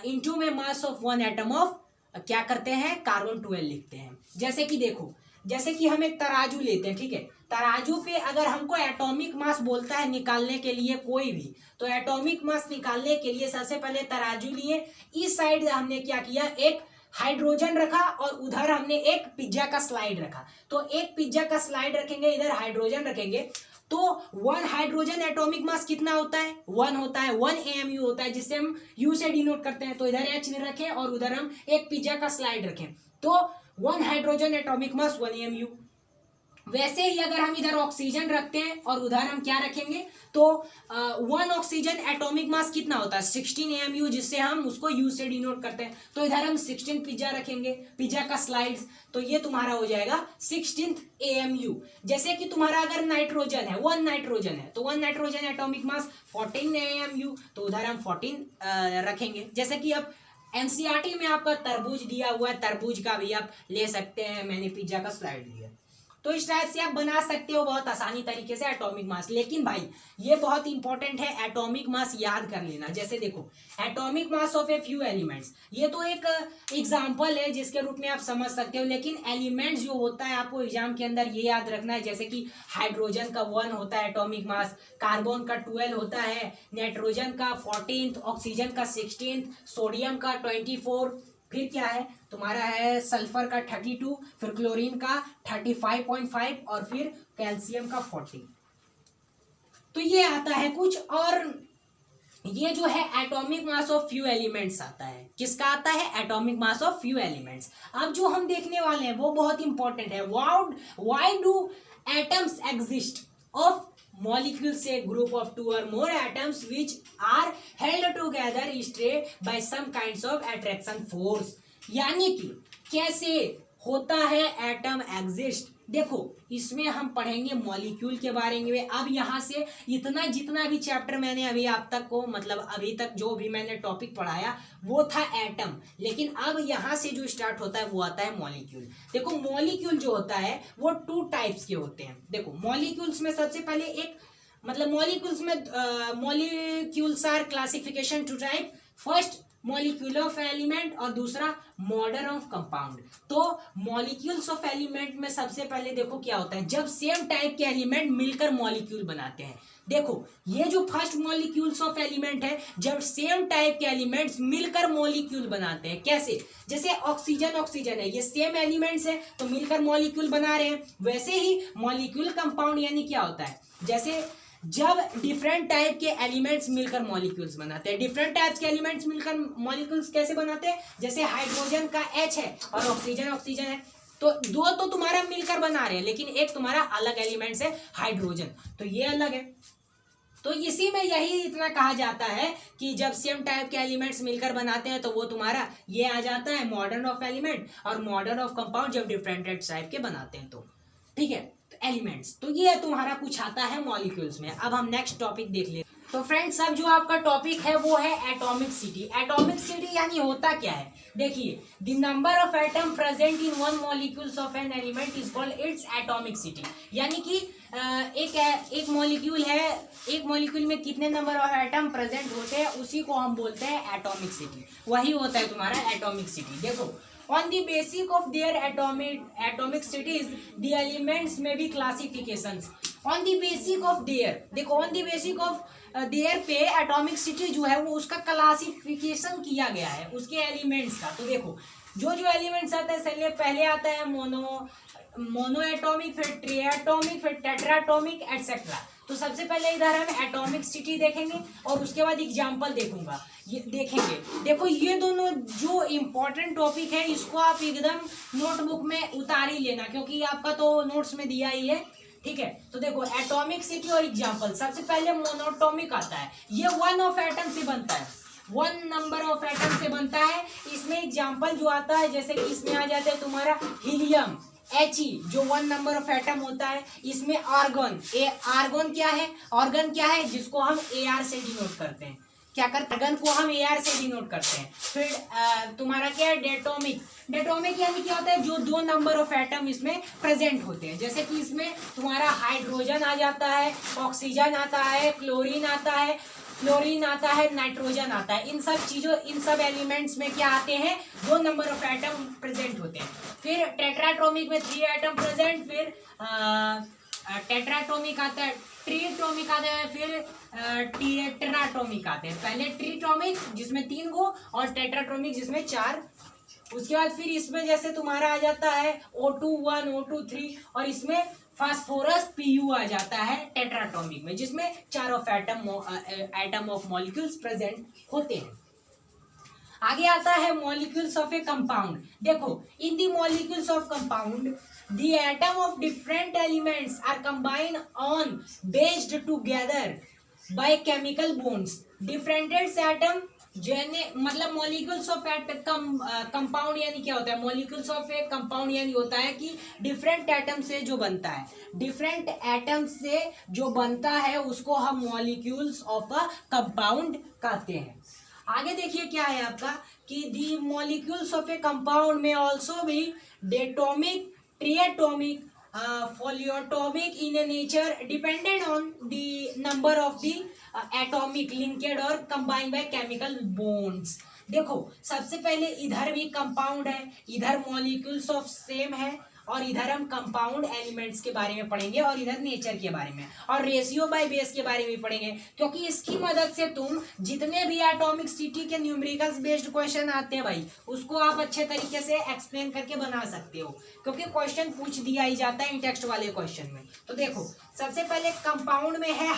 इंटू में mass of one atom of क्या करते हैं, कार्बन 12 लिखते हैं। जैसे कि देखो, जैसे कि हम एक तराजू लेते हैं, ठीक है, तराजू पे अगर हमको एटॉमिक मास बोलता है निकालने के लिए कोई भी, तो एटॉमिक मास निकालने के लिए सबसे पहले तराजू लिए, इस साइड हमने क्या किया, एक हाइड्रोजन रखा और उधर हमने एक पिज्जा का स्लाइड रखा। तो एक पिज्जा का स्लाइड रखेंगे, इधर हाइड्रोजन रखेंगे, तो 1 हाइड्रोजन एटॉमिक मास कितना होता है, 1 होता है, 1 AMU होता है, जिससे हम U से डिनोट करते हैं। तो इधर H रखें और उधर हम एक पिज्जा का स्लाइड रखें, तो 1 हाइड्रोजन एटॉमिक मास 1 AMU। वैसे ही अगर हम इधर ऑक्सीजन रखते हैं और उधर हम क्या रखेंगे, तो 1 ऑक्सीजन एटॉमिक मास कितना होता है, 16 AMU, जिससे हम उसको U से डिनोट करते हैं। तो इधर हम 16 पिज्जा रखेंगे, पिज्जा का स्लाइड्स, तो ये तुम्हारा हो जाएगा 16th AMU। जैसे कि तुम्हारा अगर नाइट्रोजन है, 1 नाइट्रोजन है, तो 1 नाइट्रोजन एटॉमिक मास 14 AMU, तो उधर हम 14 रखेंगे। जैसे कि अब NCERT में आपका तरबूज दिया हुआ है, तरबूज का भी आप ले सकते हैं, मैंने पिज्जा का स्लाइड लिया। तो इस टाइप से आप बना सकते हो बहुत आसानी तरीके से एटॉमिक मास। लेकिन भाई ये बहुत इंपॉर्टेंट है, एटॉमिक मास याद कर लेना। जैसे देखो, atomic mass of a few elements, ये तो एक एग्जांपल है जिसके रूप में आप समझ सकते हो, लेकिन एलिमेंट्स जो होता है आपको एग्जाम के अंदर ये याद रखना है। जैसे कि हाइड्रोजन का 1 होता है एटॉमिक मास, कार्बन का 12 होता है, नाइट्रोजन का 14, ऑक्सीजन का 16, सोडियम का 24, फिर क्या है तुम्हारा है सल्फर का 32, फिर क्लोरीन का 35.5 और फिर कैल्शियम का 40। तो ये आता है कुछ, और ये जो है atomic mass of few elements आता है। किसका आता है, atomic mass of few elements. अब जो हम देखने वाले हैं वो बहुत इंपॉर्टेंट है। Why do atoms exist of molecules say group of 2 or more atoms which are held together stay by some kinds of attraction force। यानी कि कैसे होता है एटम एग्जिस्ट। देखो इसमें हम पढ़ेंगे मॉलिक्यूल के बारे में। अब यहाँ से इतना जितना भी चैप्टर मैंने अभी आप तक को मतलब अभी तक जो भी मैंने टॉपिक पढ़ाया वो था एटम, लेकिन अब यहाँ से जो स्टार्ट होता है वो आता है मॉलिक्यूल। देखो मॉलिक्यूल जो होता है वो 2 टाइप्स के होते हैं। देखो मॉलिक्यूल्स में सबसे पहले एक मतलब मॉलिक्यूल्स में molecules are classification 2 type, first molecule of element और दूसरा मॉडल ऑफ कंपाउंड। तो मॉलिक्यूल्स ऑफ एलिमेंट में सबसे पहले देखो क्या होता है, जब सेम टाइप के एलिमेंट मिलकर मॉलिक्यूल बनाते हैं। देखो ये जो फर्स्ट मॉलिक्यूल्स ऑफ एलिमेंट है, जब सेम टाइप के एलिमेंट्स मिलकर मॉलिक्यूल बनाते हैं। कैसे, जैसे ऑक्सीजन ऑक्सीजन है, ये सेम एलिमेंट्स है तो मिलकर मॉलिक्यूल बना रहे हैं। वैसे ही मॉलिक्यूल कंपाउंड यानी क्या होता है, जैसे जब डिफरेंट टाइप के एलिमेंट्स मिलकर मॉलिक्यूल्स बनाते हैं। डिफरेंट टाइप्स के एलिमेंट्स मिलकर मॉलिक्यूल्स कैसे बनाते हैं, जैसे हाइड्रोजन का H है और ऑक्सीजन ऑक्सीजन है, तो 2 तो तुम्हारा मिलकर बना रहे हैं, लेकिन एक तुम्हारा अलग एलिमेंट्स है हाइड्रोजन, तो ये अलग है। तो इसी में यही इतना कहा जाता है कि जब सेम टाइप के एलिमेंट्स मिलकर बनाते हैं तो वो तुम्हारा ये आ जाता है मॉडल ऑफ एलिमेंट, और मॉडल ऑफ कंपाउंड जब डिफरेंट टाइप के बनाते हैं तो ठीक है एलिमेंट्स। तो ये तुम्हारा कुछ आता है मॉलिक्यूल्स में। अब हम नेक्स्ट टॉपिक देख ले। तो फ्रेंड्स अब जो आपका टॉपिक है वो है एटॉमिक सिटी। एटॉमिक सिटी यानी होता क्या है, देखिए the number of atom present in one molecules of an element is called its atomic city. यानी कि एक मॉलिक्यूल है, एक मॉलिक्यूल में कितने नंबर ऑफ एटम प्रेजेंट होते हैं उसी को हम बोलते हैं एटॉमिक सिटी। वही होता है तुम्हारा एटॉमिक सिटी। देखो on the basis of their atomic cities the elements may be classifications on the basis of their। देखो on the basis of their पे एटॉमिक सिटी जो है वो उसका क्लासिफिकेशन किया गया है उसके एलिमेंट्स का। तो देखो जो जो एलिमेंट्स आता है पहले आता है मोनो एटॉमिक, फिर ट्रिएटॉमिक, फिर टेट्राटॉमिक एटसेट्रा। तो सबसे पहले इधर हम एटॉमिक सिटी देखेंगे और उसके बाद एग्जाम्पल देखूंगा ये देखेंगे। देखो ये दोनों जो इम्पोर्टेंट टॉपिक है इसको आप एकदम नोटबुक में उतार ही लेना, क्योंकि आपका तो नोट्स में दिया ही है, ठीक है। तो देखो एटॉमिक सिटी और एग्जाम्पल। सबसे पहले मोनोटॉमिक आता है, ये 1 ऑफ एटम से बनता है, 1 नंबर ऑफ एटम से बनता है। इसमें एग्जाम्पल जो आता है जैसे कि इसमें आ जाता है तुम्हारा हीलियम He जो 1 नंबर ऑफ एटम होता है। इसमें आर्गन, आर्गन क्या है, ऑर्गन क्या है जिसको हम Ar से डिनोट करते हैं, क्या करते हैं आर्गन को हम Ar से डिनोट करते हैं। फिर तुम्हारा क्या है डेटोमिक। डेटोमिक यानी क्या होता है, जो 2 नंबर ऑफ एटम इसमें प्रेजेंट होते हैं। जैसे कि इसमें तुम्हारा हाइड्रोजन आ जाता है, ऑक्सीजन आता है, क्लोरीन आता है, फ्लोरीन आता है, नाइट्रोजन आता है। इन सब एलिमेंट्स में क्या आते हैं, 2 नंबर ऑफ एटम प्रेजेंट होते हैं। फिर टेट्राटॉमिक में 3 एटम प्रेजेंट, फिर टेट्राटॉमिक आता है, ट्रीटॉमिक आता है, फिर टेट्राटॉमिक आते हैं। पहले ट्रीटॉमिक जिसमें 3 गो और टेट्राटॉमिक जिसमें 4। उसके बाद फिर इसमें जैसे तुम्हारा आ जाता है O2 1 O2 3 और इसमें फास्फोरस Pu आ जाता है टेट्राटॉमिक में, जिसमें 4 of atom of molecules present होते हैं। आगे आता है मॉलिक्यूल्स ऑफ ए कंपाउंड। देखो, in the molecules of compound the atom of different elements are combined on based together by chemical bonds. Different atom मतलब मॉलिक्यूल्स ऑफ कंपाउंड यानी क्या होता है, मॉलिक्यूल्स ऑफ ए कंपाउंड यानी होता है कि डिफरेंट एटम से जो बनता है, डिफरेंट एटम से जो बनता है उसको हम मॉलिक्यूल्स ऑफ अ कंपाउंड कहते हैं। आगे देखिए क्या है आपका कि the molecules of a compound में ऑल्सो भी diatomic, triatomic, polyatomic in a nature dependent on the number of the atomic linked और कंबाइंड बाय केमिकल बॉन्ड्स। देखो, सबसे पहले इधर भी कंपाउंड है, इधर मॉलिक्यूल्स ऑफ सेम है, और इधर हम कंपाउंड एलिमेंट्स के बारे में पढ़ेंगे, और इधर नेचर के बारे में और रेशियो बाय बेस के बारे में पढ़ेंगे, क्योंकि इसकी मदद से तुम जितने भी एटॉमिक सिटी के न्यूमेरिकल्स बेस्ड क्वेश्चन आते हैं भाई, उसको आप अच्छे तरीके से एक्सप्लेन करके बना सकते हो, क्योंकि क्वेश्चन पूछ दिया ही जाता है इन टेक्स्ट वाले क्वेश्चन में। तो देखो, सबसे पहले कंपाउंड में है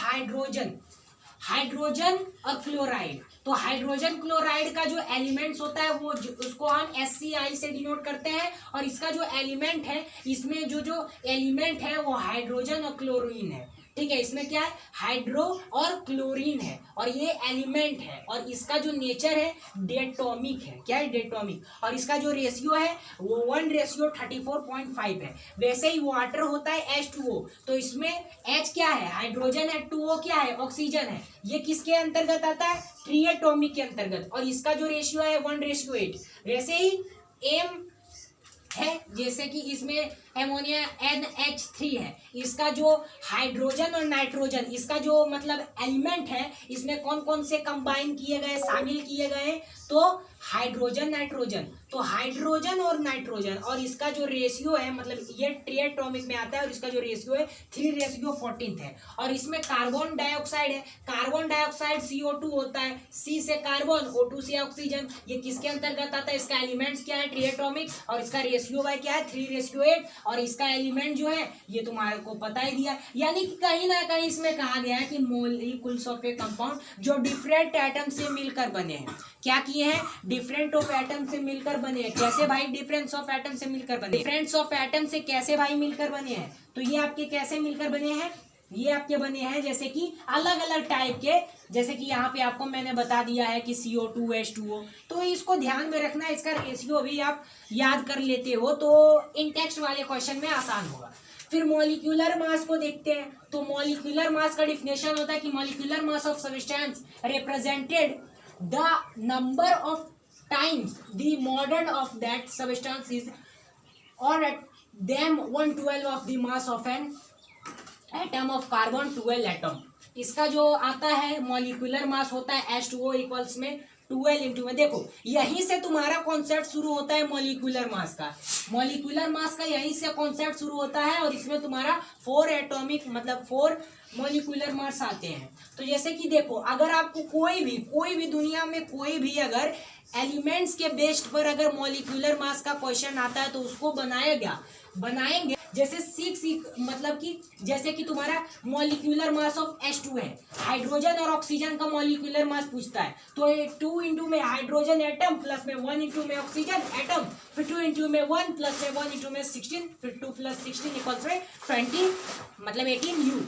हाइड्रोजन और क्लोराइड। तो हाइड्रोजन क्लोराइड का जो एलिमेंट्स होता है वो उसको हम SCI से डिनोट करते हैं, और इसका जो एलिमेंट है, इसमें जो एलिमेंट है वो हाइड्रोजन और क्लोरीन है। ठीक है, इसमें क्या है, हाइड्रो और क्लोरीन है, और ये एलिमेंट है, और इसका जो नेचर है डेटोमिक है। क्या है, डेटोमिक। और इसका जो रेशियो है वो 1:34.5 है। वैसे ही वाटर होता है H2O, तो इसमें H क्या है, हाइड्रोजन है, 2O क्या है, ऑक्सीजन है। ये किसके अंतर्गत आता है, ट्रिएटोमिक के अंतर्गत, और इसका जो रेशियो है 1:8। वैसे ही M है, जैसे कि इसमें एमोनिया NH3 है, इसका जो हाइड्रोजन और नाइट्रोजन, इसका जो मतलब एलिमेंट है, इसमें कौन कौन से कंबाइन किए गए, शामिल किए गए, तो हाइड्रोजन नाइट्रोजन, तो हाइड्रोजन और नाइट्रोजन, और इसका जो रेशियो है, मतलब ये ट्रिएटोमिक में आता है, और इसका जो रेशियो है 3:14 है। और इसमें कार्बन डाइऑक्साइड है, कार्बन डाइऑक्साइड CO2 होता है, C से कार्बन, O2 से ऑक्सीजन। ये किसके अंतर्गत आता है, इसका एलिमेंट्स क्या है, ट्रिएटोमिक, और इसका रेशियो बाय क्या है 3:8, और इसका एलिमेंट जो है ये तुम्हारे को पता ही दिया। यानी कि कहीं ना कहीं इसमें कहा गया है कि मॉलिक्यूल्स ऑफ ए कंपाउंड जो डिफरेंट एटम से मिलकर बने हैं, क्या किए हैं, डिफरेंट ऑफ एटम से मिलकर बने हैं। कैसे भाई, डिफरेंस ऑफ एटम से मिलकर बने, डिफरेंस ऑफ एटम से कैसे भाई मिलकर बने हैं, तो ये आपके कैसे मिलकर बने हैं, ये आपके बने हैं जैसे कि अलग अलग टाइप के, जैसे कि यहाँ पे आपको मैंने बता दिया है कि CO2 H2O, तो इसको ध्यान में रखना, इसका रेशियो भी आप याद कर लेते हो तो इन टेक्स्ट वाले क्वेश्चन में आसान होगा। फिर मॉलिक्यूलर मास को देखते हैं, तो मॉलिक्यूलर मास का डिफिनेशन होता है कि molecular mass of substance represented the number of times the modern of that substance is और them 1/12 of the mass of an atom of carbon 12 atom. इसका जो आता है मॉलिक्यूलर मास होता है H2O इक्वल्स में 12 इंटू में। देखो, यहीं से तुम्हारा कॉन्सेप्ट शुरू होता है मॉलिक्यूलर मास का, मॉलिक्यूलर मास का यहीं से कॉन्सेप्ट शुरू होता है, और इसमें तुम्हारा 4 एटॉमिक मतलब 4 मॉलिक्यूलर मास आते हैं। तो जैसे कि देखो, अगर आपको कोई भी दुनिया में कोई भी अगर एलिमेंट्स के बेस्ड पर अगर मॉलिक्यूलर मास का क्वेश्चन आता है तो उसको बनाएंगे जैसे 6 मतलब कि जैसे कि तुम्हारा मॉलिक्यूलर मास ऑफ H2 है, हाइड्रोजन और ऑक्सीजन का मॉलिक्यूलर मास पूछता है, तो 2 इंटू में हाइड्रोजन एटम प्लस में 1 इंटू में ऑक्सीजन एटम, फिर 2 इंटू में 1 प्लस में 1 इंटू में 16, फिर 2 + 16 इक्वल्स में 20 मतलब 18U।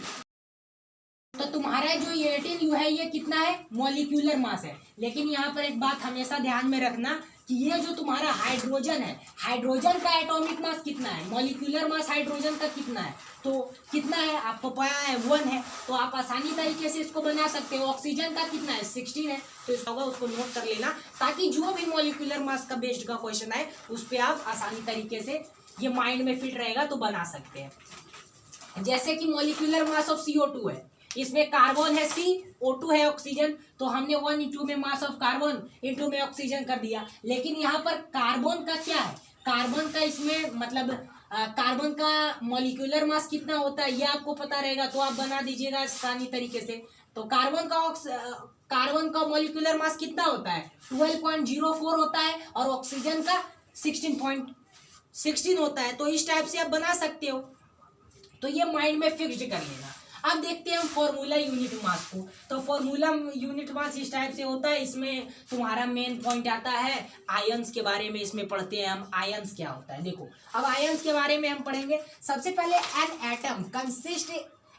तो तुम्हारा जो ये 18U है ये कितना है, मॉलिक्यूलर मास है। लेकिन यहाँ पर एक बात हमेशा ध्यान में रखना कि ये जो तुम्हारा हाइड्रोजन है, हाइड्रोजन का एटॉमिक मास कितना है, मॉलिक्यूलर मास हाइड्रोजन का कितना है, तो कितना है आपको पता है 1 है, तो आप आसानी तरीके से इसको बना सकते हो। ऑक्सीजन का कितना है 16 है, तो इसका होगा उसको नोट कर लेना, ताकि जो भी मॉलिक्यूलर मास का बेस्ड का क्वेश्चन आए उस पर आप आसानी तरीके से ये माइंड में फिट रहेगा तो बना सकते हैं। जैसे कि मॉलिक्यूलर मास ऑफ CO2 है, इसमें कार्बन है CO2 है ऑक्सीजन, तो हमने 1 में मास ऑफ कार्बन इंटू में ऑक्सीजन कर दिया। लेकिन यहाँ पर कार्बन का क्या है, कार्बन का इसमें मतलब कार्बन का मॉलिक्यूलर मास कितना होता है ये आपको पता रहेगा, तो आप बना दीजिएगा आसानी तरीके से। तो कार्बन का मॉलिक्यूलर मास कितना होता है 12.04 होता है, और ऑक्सीजन का 16 होता है। तो इस टाइप से आप बना सकते हो, तो ये माइंड में फिक्स्ड कर लेना। अब देखते हैं हम फॉर्मूला यूनिट मास को। तो फॉर्मूला यूनिट मास इस टाइप से होता है। इसमें तुम्हारा मेन पॉइंट आता है आयंस के बारे में, इसमें पढ़ते हैं हम आयंस क्या होता है। देखो अब आयंस के बारे में हम पढ़ेंगे। सबसे पहले an atom consist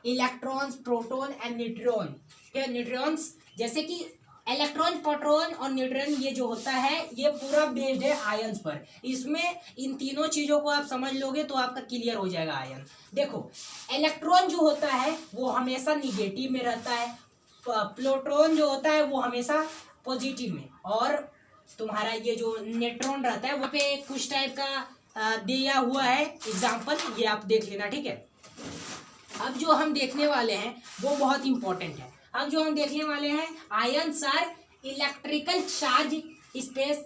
electrons, proton and neutron. Neutrons जैसे कि इलेक्ट्रॉन, प्रोटॉन और न्यूट्रॉन, ये जो होता है ये पूरा बेस्ड है आयंस पर। इसमें इन तीनों चीजों को आप समझ लोगे तो आपका क्लियर हो जाएगा आयन। देखो इलेक्ट्रॉन जो होता है वो हमेशा निगेटिव में रहता है, प्रोटॉन जो होता है वो हमेशा पॉजिटिव में, और तुम्हारा ये जो न्यूट्रॉन रहता है वहाँ पे कुछ टाइप का दिया हुआ है एग्जाम्पल, ये आप देख लेना, ठीक है। अब जो हम देखने वाले हैं वो बहुत इंपॉर्टेंट है। अब जो हम देखने वाले हैं ions are electrical charge space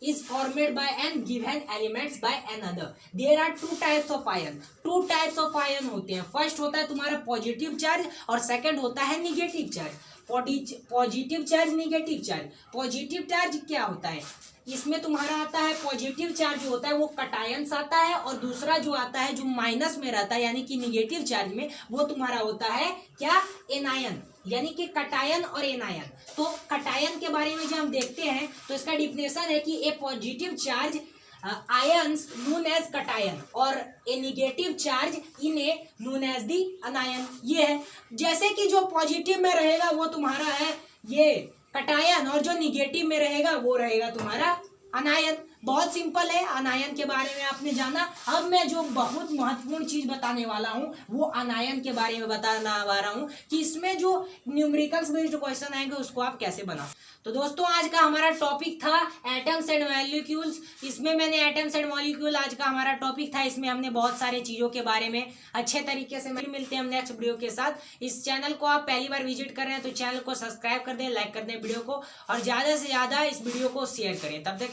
is formed by and given elements by another. There are two types of ion. Two types of ion होते हैं। फर्स्ट होता है तुम्हारा पॉजिटिव चार्ज और सेकंड होता है negative charge. Positive charge, negative charge. Positive charge क्या होता है, इसमें तुम्हारा आता है पॉजिटिव चार्ज जो होता है वो कटायंस आता है, और दूसरा जो आता है जो माइनस में रहता है यानी कि निगेटिव चार्ज में, वो तुम्हारा होता है क्या, एनायन, यानी कि कटायन और एनायन। तो कटायन के बारे में जब हम देखते हैं तो इसका डिफिनेशन है कि a positive charge ions known as cation और a negative charge ion a known as the anion. ये है, जैसे कि जो पॉजिटिव में रहेगा वो तुम्हारा है ये कटायन, और जो निगेटिव में रहेगा वो रहेगा तुम्हारा अनायन। बहुत सिंपल है, अनायन के बारे में आपने जाना। अब मैं जो बहुत महत्वपूर्ण चीज बताने वाला हूँ वो अनायन के बारे में बताना रहा हूँ कि इसमें जो न्यूमेरिकल्स बेस्ड क्वेश्चन आएंगे उसको आप कैसे बना। तो दोस्तों आज का हमारा टॉपिक था एटम्स एंड मॉलिक्यूल्स। इसमें मैंने एटम्स एंड मॉलिक्यूल आज का हमारा टॉपिक था, इसमें हमने बहुत सारे चीज़ों के बारे में अच्छे तरीके से मिलते हैं हम नेक्स्ट वीडियो के साथ। इस चैनल को आप पहली बार विजिट कर रहे हैं तो चैनल को सब्सक्राइब कर दें, लाइक कर दें वीडियो को, और ज़्यादा से ज़्यादा इस वीडियो को शेयर करें। तब तक